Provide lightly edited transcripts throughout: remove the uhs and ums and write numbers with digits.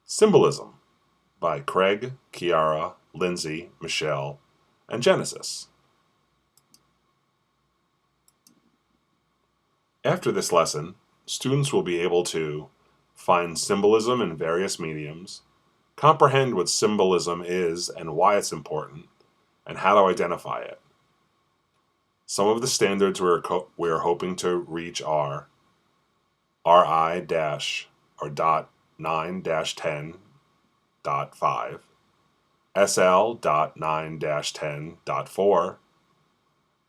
Symbolism by Craig, Kiara, Lindsay, Michelle, and Genesis. After this lesson, students will be able to find symbolism in various mediums, comprehend what symbolism is and why it's important, and how to identify it. Some of the standards we're hoping to reach are RI-9-10.5, SL.9-10.4,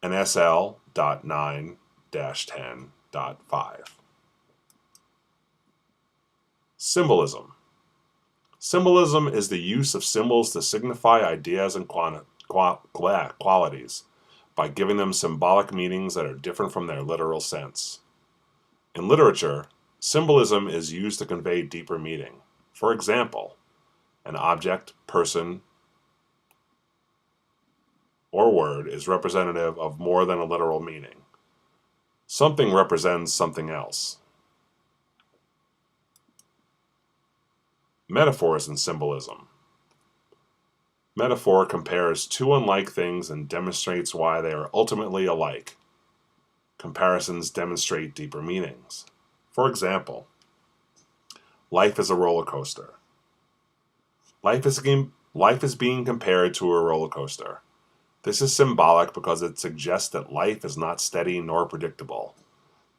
and SL.9-10.5. Symbolism. Symbolism is the use of symbols to signify ideas and qualities by giving them symbolic meanings that are different from their literal sense. In literature, symbolism is used to convey deeper meaning. For example, an object, person, or word is representative of more than a literal meaning. Something represents something else. Metaphors and symbolism. Metaphor compares two unlike things and demonstrates why they are ultimately alike. Comparisons demonstrate deeper meanings. For example, life is a roller coaster. Life is being compared to a roller coaster. This is symbolic because it suggests that life is not steady nor predictable.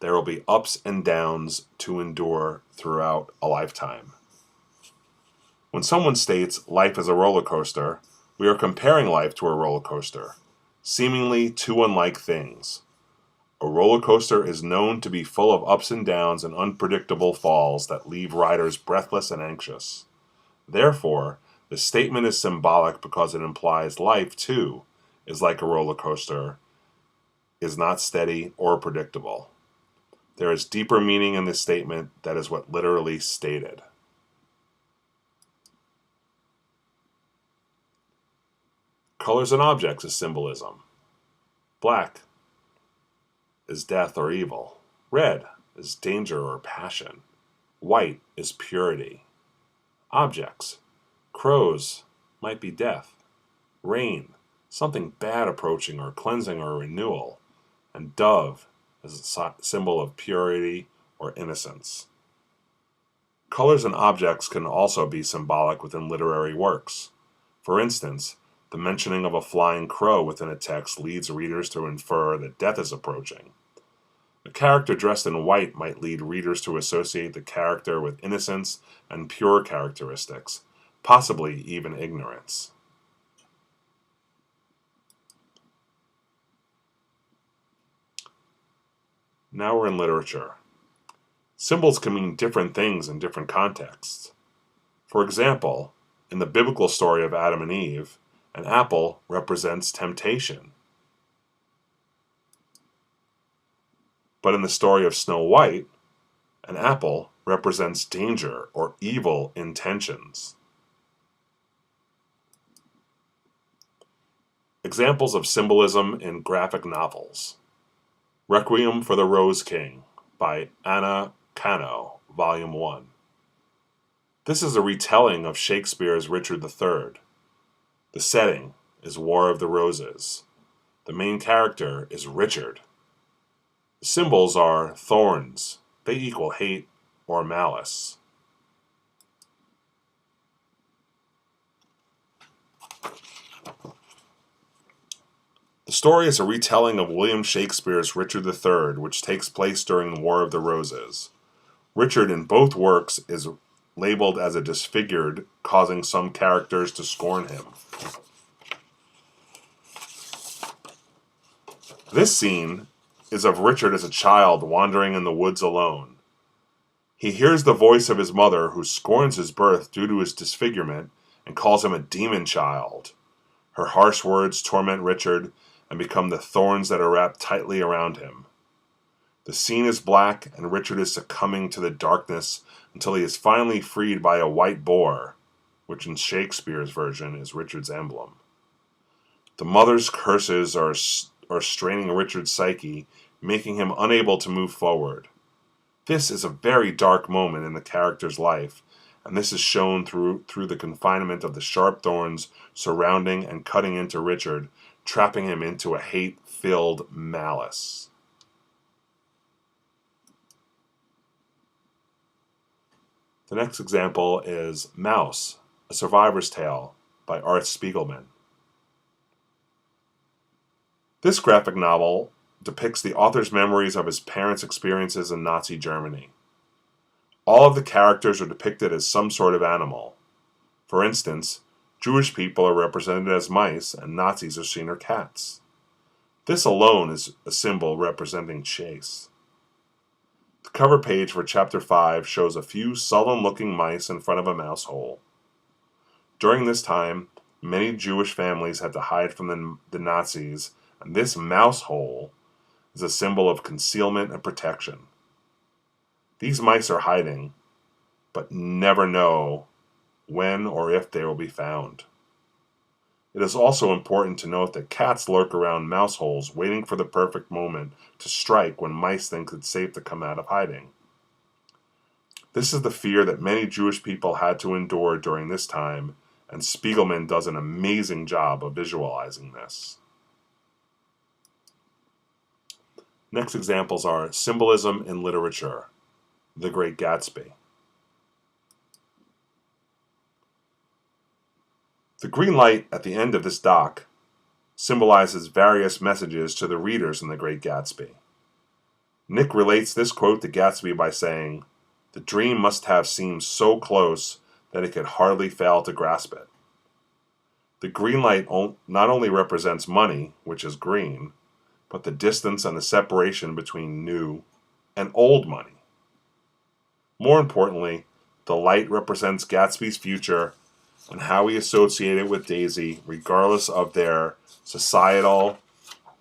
There will be ups and downs to endure throughout a lifetime. When someone states life is a roller coaster, we are comparing life to a roller coaster, seemingly two unlike things. A roller coaster is known to be full of ups and downs and unpredictable falls that leave riders breathless and anxious. Therefore, the statement is symbolic because it implies life, too, is like a roller coaster, is not steady or predictable. There is deeper meaning in this statement that is what literally stated. Colors and objects as symbolism. Black is death or evil. Red is danger or passion. White is purity. Objects. Crows might be death. Rain, something bad approaching or cleansing or renewal. And dove is a symbol of purity or innocence. Colors and objects can also be symbolic within literary works. For instance, the mentioning of a flying crow within a text leads readers to infer that death is approaching. A character dressed in white might lead readers to associate the character with innocence and pure characteristics, possibly even ignorance. Now we're in literature. Symbols can mean different things in different contexts. For example, in the biblical story of Adam and Eve, an apple represents temptation. But in the story of Snow White, an apple represents danger or evil intentions. Examples of symbolism in graphic novels. Requiem for the Rose King by Anna Cano, Volume 1. This is a retelling of Shakespeare's Richard III. The setting is War of the Roses. The main character is Richard. The symbols are thorns. They equal hate or malice. The story is a retelling of William Shakespeare's Richard III, which takes place during the War of the Roses. Richard in both works is labeled as a disfigured, causing some characters to scorn him. This scene is of Richard as a child wandering in the woods alone. He hears the voice of his mother, who scorns his birth due to his disfigurement and calls him a demon child. Her harsh words torment Richard and become the thorns that are wrapped tightly around him. The scene is black, and Richard is succumbing to the darkness until he is finally freed by a white boar, which in Shakespeare's version is Richard's emblem. The mother's curses are straining Richard's psyche, making him unable to move forward. This is a very dark moment in the character's life, and this is shown through the confinement of the sharp thorns surrounding and cutting into Richard, trapping him into a hate-filled malice. The next example is Mouse, A Survivor's Tale by Art Spiegelman. This graphic novel depicts the author's memories of his parents' experiences in Nazi Germany. All of the characters are depicted as some sort of animal. For instance, Jewish people are represented as mice and Nazis are seen as cats. This alone is a symbol representing chase. The cover page for Chapter 5 shows a few sullen-looking mice in front of a mouse hole. During this time, many Jewish families had to hide from the Nazis, and this mouse hole is a symbol of concealment and protection. These mice are hiding, but never know when or if they will be found. It is also important to note that cats lurk around mouse holes, waiting for the perfect moment to strike when mice think it's safe to come out of hiding. This is the fear that many Jewish people had to endure during this time, and Spiegelman does an amazing job of visualizing this. Next examples are Symbolism in Literature, The Great Gatsby. The green light at the end of this doc symbolizes various messages to the readers in The Great Gatsby. Nick relates this quote to Gatsby by saying, "The dream must have seemed so close that it could hardly fail to grasp it." The green light not only represents money, which is green, but the distance and the separation between new and old money. More importantly, the light represents Gatsby's future and how he associated with Daisy, regardless of their societal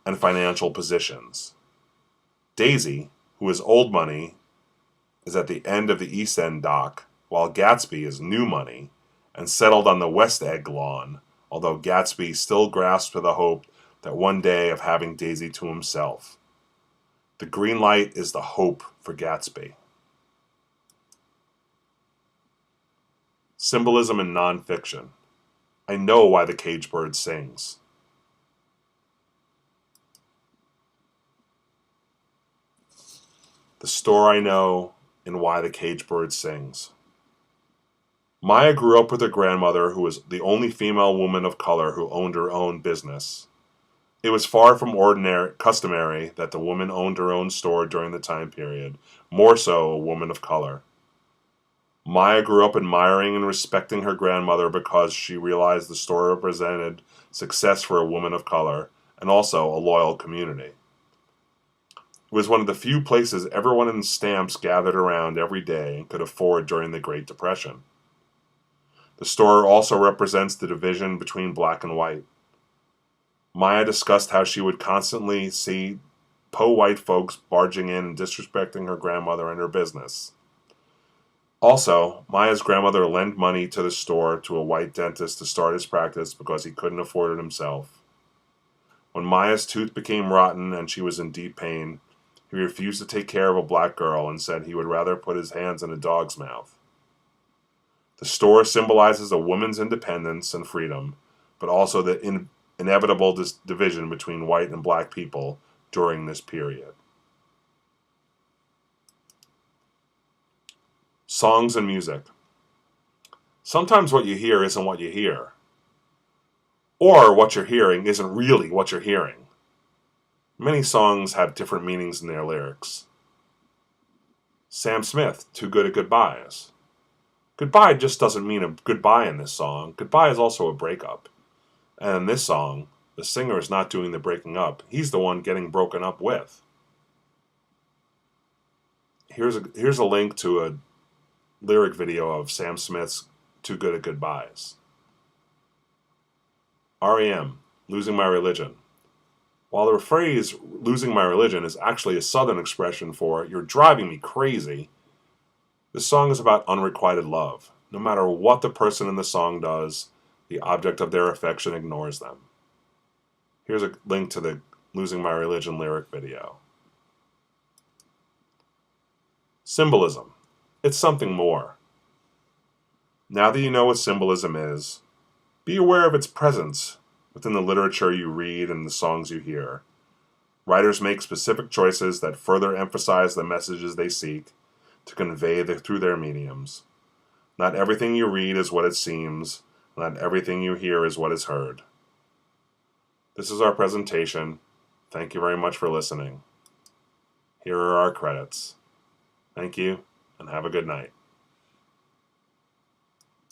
and financial positions. Daisy, who is old money, is at the end of the East End dock, while Gatsby is new money and settled on the West Egg lawn, although Gatsby still grasps for the hope that one day of having Daisy to himself. The green light is the hope for Gatsby. Symbolism in nonfiction. I know why the caged bird sings. The store I know and why the caged bird sings. Maya grew up with her grandmother, who was the only female woman of color who owned her own business. It was far from customary that the woman owned her own store during the time period, more so a woman of color. Maya grew up admiring and respecting her grandmother because she realized the store represented success for a woman of color and also a loyal community. It was one of the few places everyone in Stamps gathered around every day and could afford during the Great Depression. The store also represents the division between black and white. Maya discussed how she would constantly see white folks barging in and disrespecting her grandmother and her business. Also, Maya's grandmother lent money to the store to a white dentist to start his practice because he couldn't afford it himself. When Maya's tooth became rotten and she was in deep pain, he refused to take care of a black girl and said he would rather put his hands in a dog's mouth. The store symbolizes a woman's independence and freedom, but also the inevitable division between white and black people during this period. Songs and music. Sometimes what you hear isn't what you hear. Or what you're hearing isn't really what you're hearing. Many songs have different meanings in their lyrics. Sam Smith, Too Good at Goodbyes. Goodbye just doesn't mean a goodbye in this song. Goodbye is also a breakup. And in this song, the singer is not doing the breaking up. He's the one getting broken up with. Here's a link to a lyric video of Sam Smith's Too Good at Goodbyes. R.E.M., Losing My Religion. While the phrase losing my religion is actually a southern expression for you're driving me crazy, this song is about unrequited love. No matter what the person in the song does, the object of their affection ignores them. Here's a link to the Losing My Religion lyric video. Symbolism. It's something more. Now that you know what symbolism is, be aware of its presence within the literature you read and the songs you hear. Writers make specific choices that further emphasize the messages they seek to convey through their mediums. Not everything you read is what it seems, not everything you hear is what is heard. This is our presentation. Thank you very much for listening. Here are our credits. Thank you, and have a good night.